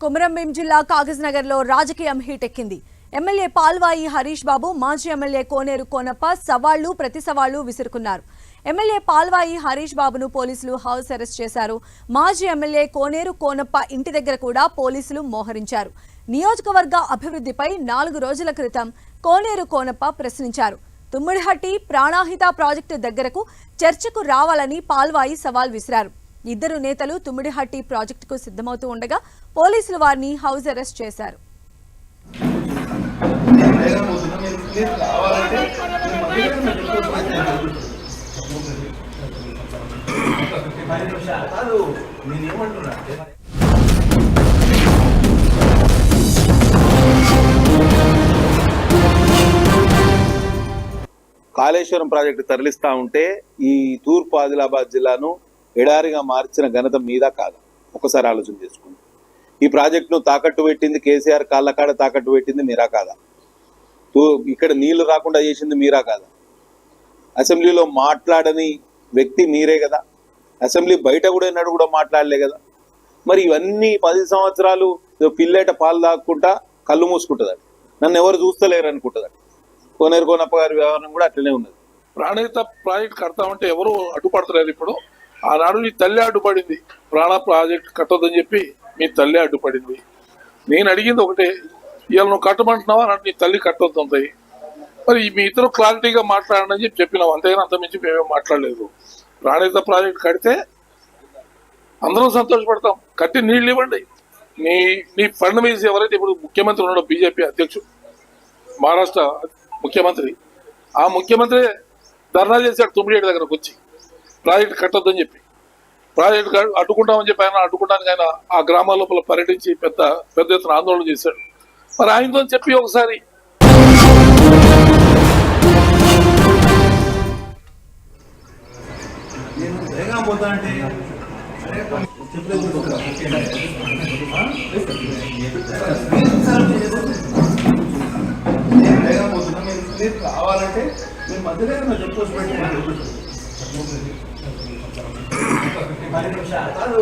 కొమరంభీం జిల్లా కాగజ్నగర్లో రాజకీయం హీటెక్కింది. ఎమ్మెల్యే పాల్వాయి హరీష్ బాబు మాజీ ఎమ్మెల్యే కోనేరు కోనప్ప సవాళ్లు ప్రతి సవాళ్లు విసురుకున్నారు. ఎమ్మెల్యే పాల్వాయి హరీష్ బాబును పోలీసులు హౌస్ అరెస్ట్ చేశారు. మాజీ ఎమ్మెల్యే కోనేరు కోనప్ప ఇంటి దగ్గర కూడా పోలీసులు మోహరించారు. నియోజకవర్గ అభివృద్ధిపై 4 రోజుల క్రితం కోనేరు కోనప్ప ప్రశ్నించారు. తుమ్మిడిహట్టి ప్రాణాహిత ప్రాజెక్టు దగ్గరకు చర్చకు రావాలని పాల్వాయి సవాల్ విసిరారు. ఇద్దరు నేతలు తుమ్మిడిహట్టి ప్రాజెక్టుకు సిద్ధమవుతూ ఉండగా పోలీసులు వారిని హౌస్ అరెస్ట్ చేశారు. కాళేశ్వరం ప్రాజెక్టు తరలిస్తా ఉంటే ఈ తూర్పు ఆదిలాబాద్ జిల్లాను ఎడారిగా మార్చిన ఘనత మీద కాదా? ఒకసారి ఆలోచన చేసుకోండి. ఈ ప్రాజెక్టును తాకట్టు పెట్టింది కేసీఆర్, కాళ్ళకాడ తాకట్టు పెట్టింది మీరా కాదా? ఇక్కడ నీళ్లు రాకుండా చేసింది మీరా కాదా? అసెంబ్లీలో మాట్లాడని వ్యక్తి మీరే కదా. అసెంబ్లీ బయట కూడా ఎన్నడూ కూడా మాట్లాడలే కదా. మరి ఇవన్నీ 10 సంవత్సరాలు పిల్లేట పాలు తాక్కుంటా కళ్ళు మూసుకుంటుందండి. నన్ను ఎవరు చూస్తలేరు అనుకుంటుందండి. కోనేరు కోనప్ప గారి వ్యవహారం కూడా అట్లనే ఉన్నది. ప్రాణహిత ప్రాజెక్ట్ కడతామంటే ఎవరు అడ్డుపడతలేరు. ఇప్పుడు ఆనాడు నీ తల్లి అడ్డుపడింది, ప్రాణ ప్రాజెక్ట్ కట్టొద్దని చెప్పి మీ తల్లి అడ్డుపడింది. నేను అడిగింది ఒకటే, ఇవాళ నువ్వు కట్టమంటున్నావా అంటే నీ తల్లి కట్టొద్దు అంతాయి. మరి మీ ఇద్దరు క్లారిటీగా మాట్లాడండి అని చెప్పినావు, అంతేగాని అంతమించి మేమేం మాట్లాడలేదు. ప్రాణహిత ప్రాజెక్ట్ కడితే అందరం సంతోషపడతాం. కట్టి నీళ్ళు ఇవ్వండి. నీ ఫండ్ ఎవరైతే ఇప్పుడు ముఖ్యమంత్రి ఉన్నాడో బీజేపీ అధ్యక్షుడు, మహారాష్ట్ర ముఖ్యమంత్రి, ఆ ముఖ్యమంత్రి ధర్నా చేశాడు తుమ్మిడిహట్టి దగ్గరకు వచ్చి ప్రాజెక్ట్ కట్టొద్దని చెప్పి. ప్రాజెక్ట్ అడ్డుకుంటామని చెప్పి ఆయన అడ్డుకుంటానికి ఆయన ఆ గ్రామాల లోపల పర్యటించి పెద్ద ఎత్తున ఆందోళన చేశాడు. మరి ఆయనతో చెప్పి ఒకసారి రావాలంటే మీరు మధ్యలో చెప్పుకోవచ్చు కాదు.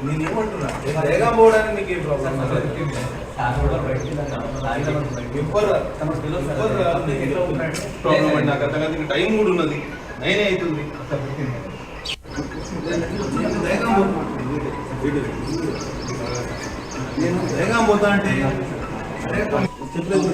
నేను ఏమంటున్నా, వేగా పోవడానికి మీకు ఏం ప్రాబ్లం? నాకు అంతగా టైం కూడా ఉన్నది, 9 అవుతుంది. నేను వేగా పోతా అంటే చెప్పలేదు.